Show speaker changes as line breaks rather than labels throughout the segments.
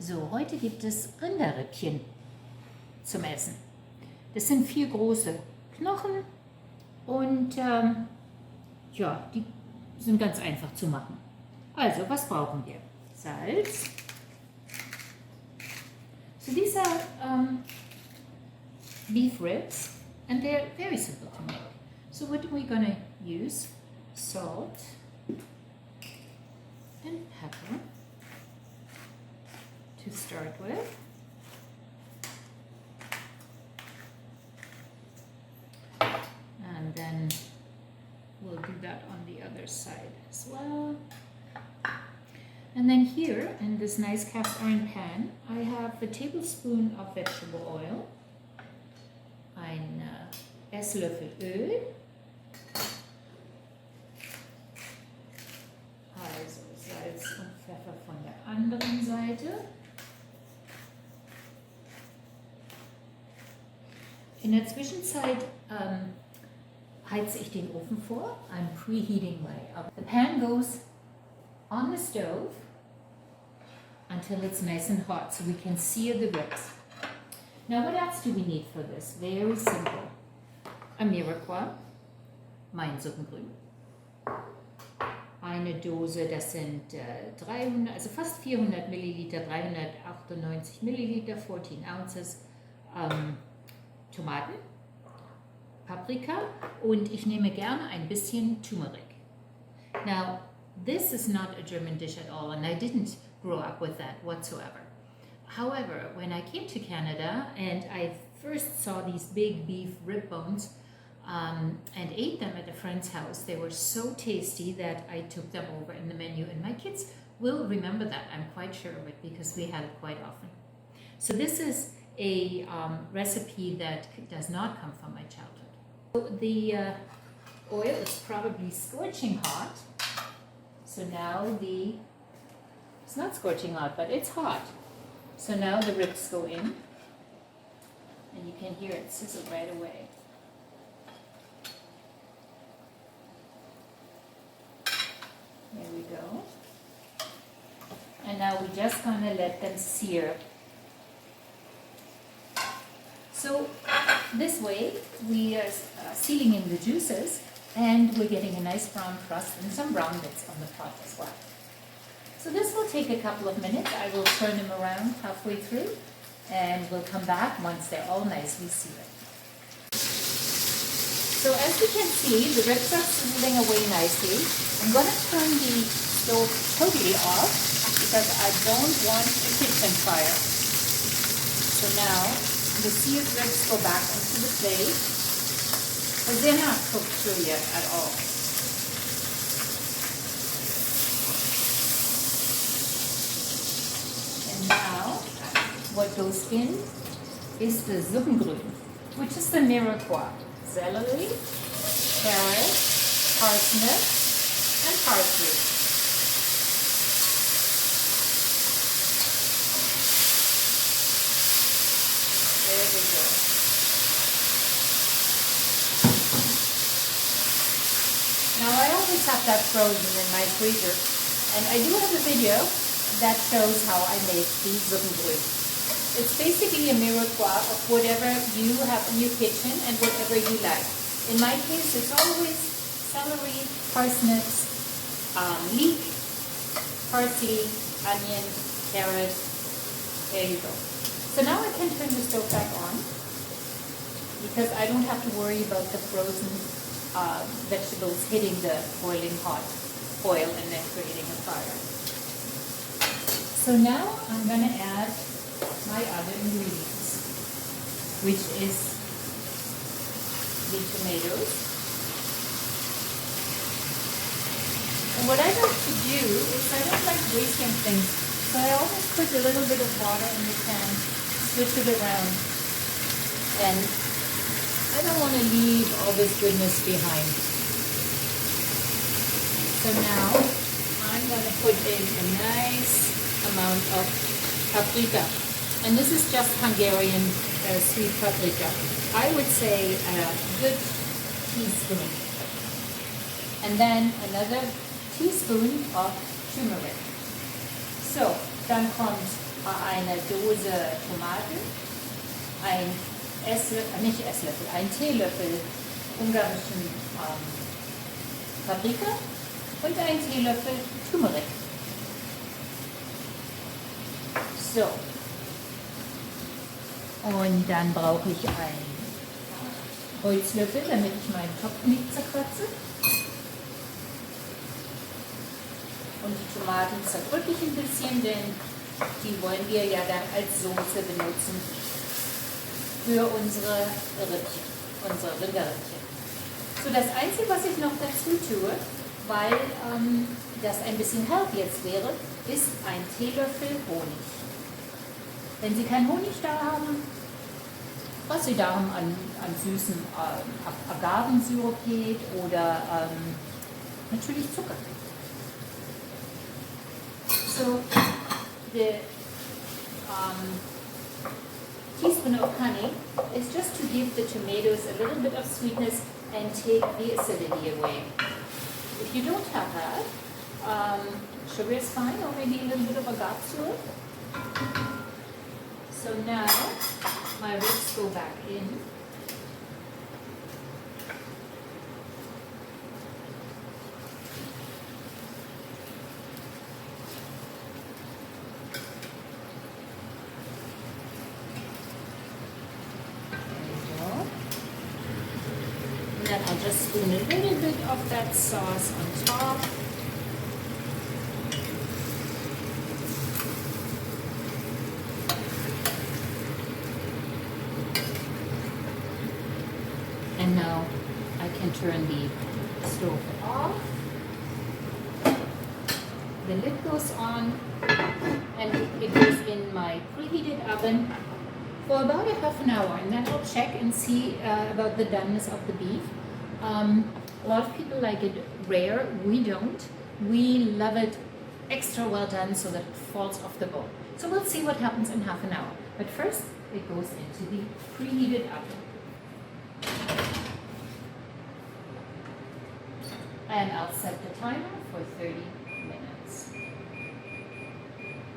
So, heute gibt es Rinderribbchen zum Essen. Das sind 4 große Knochen und ja, die sind ganz einfach zu machen. Also, was brauchen wir? Salz. So these are beef ribs and they're very simple to make. So what are we going to use? Salt and pepper to start with. And then we'll do that on the other side as well. And then here in this nice cast iron pan, I have a tablespoon of vegetable oil, ein Esslöffel Öl, also Salz und Pfeffer von der anderen Seite. In der Zwischenzeit heize ich den Ofen vor. I'm preheating my oven. The pan goes on the stove until it's nice and hot so we can sear the ribs. Now what else do we need for this? Very simple. A Mirepoix, mein Suppengrün. Eine Dose, das sind 300, also fast 400 Milliliter, 398 Milliliter, 14 ounces Tomaten, Paprika und ich nehme gerne ein bisschen Turmeric. Now, this is not a German dish at all, and I didn't grow up with that whatsoever. However, when I came to Canada and I first saw these big beef rib bones and ate them at a friend's house, they were so tasty that I took them over in the menu, and my kids will remember that, I'm quite sure of it, because we had it quite often. So this is a recipe that does not come from my childhood. So the oil is probably scorching hot. So now it's not scorching hot, but it's hot. So now the ribs go in, and you can hear it sizzle right away. There we go. And now we're just gonna let them sear. So this way we are sealing in the juices, and we're getting a nice brown crust and some brown bits on the pot as well. So this will take a couple of minutes. I will turn them around halfway through, and we'll come back once they're all nicely seared. So as you can see, the ribs are sizzling away nicely. I'm going to turn the stove totally off because I don't want a kitchen fire. So now the seared ribs go back onto the plate, but they're not cooked through yet at all. And now what goes in is the Suppengrün, which is the Mirepoix. Celery, carrot, parsnip, and parsley. There we go. Now I always have that frozen in my freezer, and I do have a video that shows how I make the Suppengrün. It's basically a mirepoix of whatever you have in your kitchen and whatever you like. In my case, it's always celery, parsnips, leek, parsley, onion, carrot. There you go. So now I can turn the stove back on because I don't have to worry about the frozen vegetables hitting the boiling hot oil and then creating a fire. So now I'm going to add my other ingredients, which is the tomatoes. And what I like to do is I don't like wasting things, so I always put a little bit of water in the pan, switch it around, and I don't want to leave all this goodness behind. So now I'm going to put in a nice amount of paprika. And this is just Hungarian sweet paprika. I would say a good teaspoon. And then another teaspoon of turmeric. So, dann kommt eine Dose Tomaten, ein Teelöffel ungarischen Paprika und ein Teelöffel Turmeric. So. Und dann brauche ich einen Holzlöffel, damit ich meinen Topf nicht zerkratze. Und die Tomaten zerdrücke ich ein bisschen, denn die wollen wir ja dann als Soße benutzen für unsere Rippchen, unsere Rinderribbchen. So, das Einzige, was ich noch dazu tue, weil das ein bisschen herb jetzt wäre, ist ein Teelöffel Honig. Wenn Sie keinen Honig da haben, was Sie da haben an süßem Agavensirup geht oder natürlich Zucker. So, the teaspoon of honey is just to give the tomatoes a little bit of sweetness and take the acidity away. If you don't have that, sugar is fine, or maybe a little bit of agave syrup. So now my ribs go back in. Then I'll just spoon a little bit of that sauce on top. And now I can turn the stove off. The lid goes on and it goes in my preheated oven for about a half an hour, and then I'll check and see about the doneness of the beef. A lot of people like it rare. We don't. We love it extra well done so that it falls off the bone. So we'll see what happens in half an hour. But first, it goes into the preheated oven. And I'll set the timer for 30 minutes.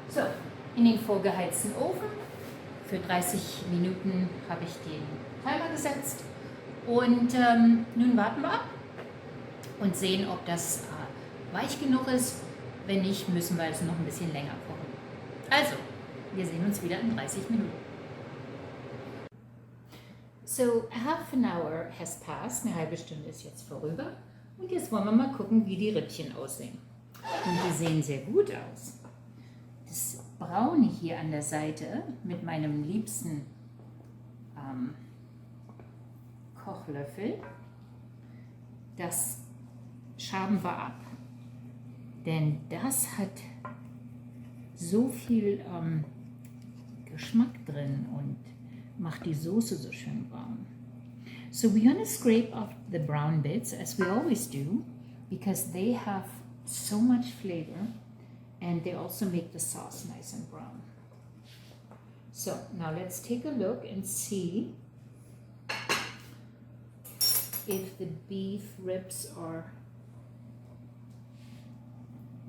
So, in den vorgeheizten Ofen. Für 30 Minuten habe ich den Timer gesetzt. Und nun warten wir ab und sehen, ob das weich genug ist. Wenn nicht, müssen wir es noch ein bisschen länger kochen. Also, wir sehen uns wieder in 30 Minuten. So, half an hour has passed. Eine halbe Stunde ist jetzt vorüber. Und jetzt wollen wir mal gucken, wie die Rippchen aussehen. Und die sehen sehr gut aus. Das Braune hier an der Seite mit meinem liebsten Kochlöffel, das schaben wir ab. Denn das hat so viel Geschmack drin und macht die Soße so schön braun. So we're going to scrape off the brown bits, as we always do, because they have so much flavor and they also make the sauce nice and brown. So now let's take a look and see if the beef ribs are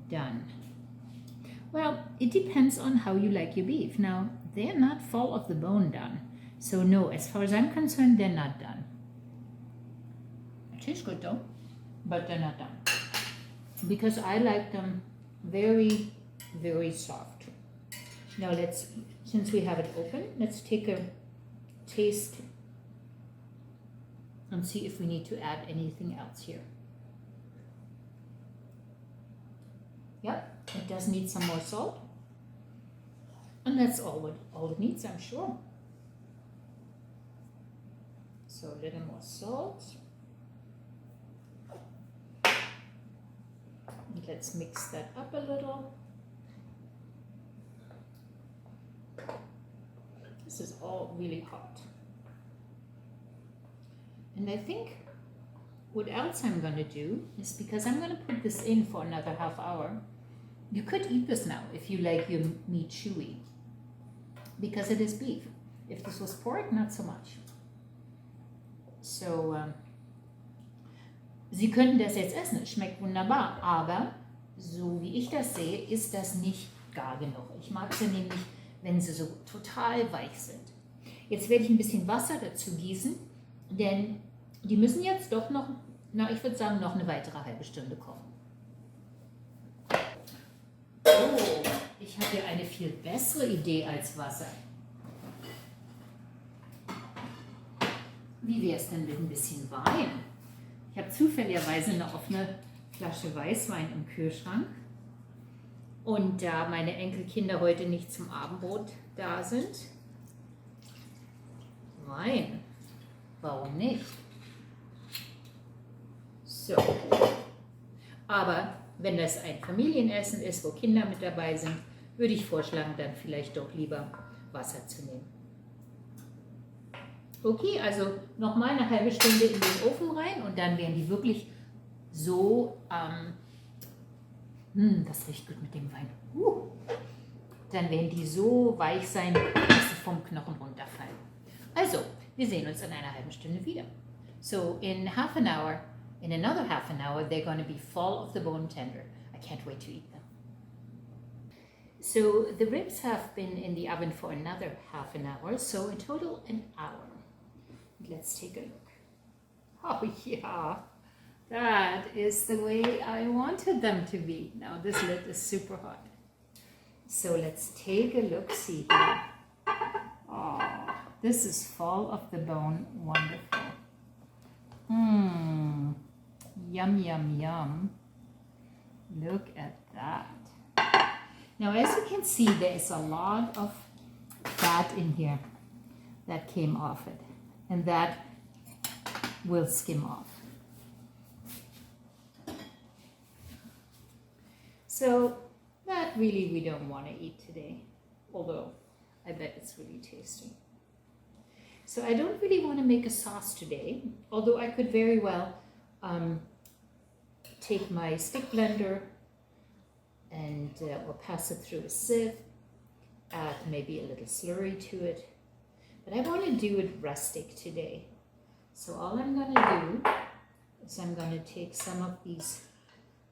done. Well, it depends on how you like your beef. Now, they're not fall off the bone done. So no, as far as I'm concerned, they're not done. It tastes good though, but they're not done. Because I like them very, very soft. Now let's, since we have it open, let's take a taste and see if we need to add anything else here. Yep, it does need some more salt. And that's all it needs, I'm sure. So a little more salt. And let's mix that up a little. This is all really hot. And I think what else I'm going to do is, because I'm going to put this in for another half hour, you could eat this now if you like your meat chewy, because it is beef. If this was pork, not so much. So, Sie könnten das jetzt essen, es schmeckt wunderbar, aber so wie ich das sehe, ist das nicht gar genug. Ich mag es ja nämlich, wenn sie so total weich sind. Jetzt werde ich ein bisschen Wasser dazu gießen, denn die müssen jetzt doch noch, na, ich würde sagen, noch eine weitere halbe Stunde kochen. Oh, ich habe hier eine viel bessere Idee als Wasser. Wie wäre es denn mit ein bisschen Wein? Ich habe zufälligerweise eine offene Flasche Weißwein im Kühlschrank. Und da meine Enkelkinder heute nicht zum Abendbrot da sind, Wein, warum nicht? So, aber wenn das ein Familienessen ist, wo Kinder mit dabei sind, würde ich vorschlagen, dann vielleicht doch lieber Wasser zu nehmen. Okay, also nochmal eine halbe Stunde in den Ofen rein und dann werden die wirklich so, das riecht gut mit dem Wein. Dann werden die so weich sein, dass sie vom Knochen runterfallen. Also, wir sehen uns in einer halben Stunde wieder. So, in another half an hour, they're going to be full of the bone tender. I can't wait to eat them. So, the ribs have been in the oven for another half an hour, so in total an hour. Let's take a look. Oh yeah, that is the way I wanted them to be. Now this lid is super hot. So let's take a look, see here. Oh, this is full of the bone, wonderful. Yum, yum, yum. Look at that. Now as you can see, there is a lot of fat in here that came off it. And that will skim off. So that really we don't want to eat today, although I bet it's really tasty. So I don't really want to make a sauce today, although I could very well take my stick blender and we'll pass it through a sieve, add maybe a little slurry to it. But I want to do it rustic today. So all I'm going to do is I'm going to take some of these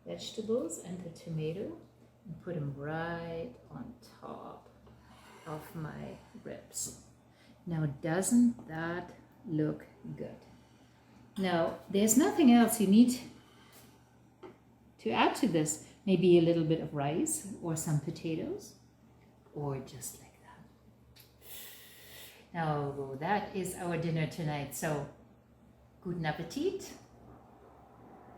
vegetables and the tomato and put them right on top of my ribs. Now, doesn't that look good? Now, there's nothing else you need to add to this. Maybe a little bit of rice or some potatoes or just like Now, that is our dinner tonight. So, guten Appetit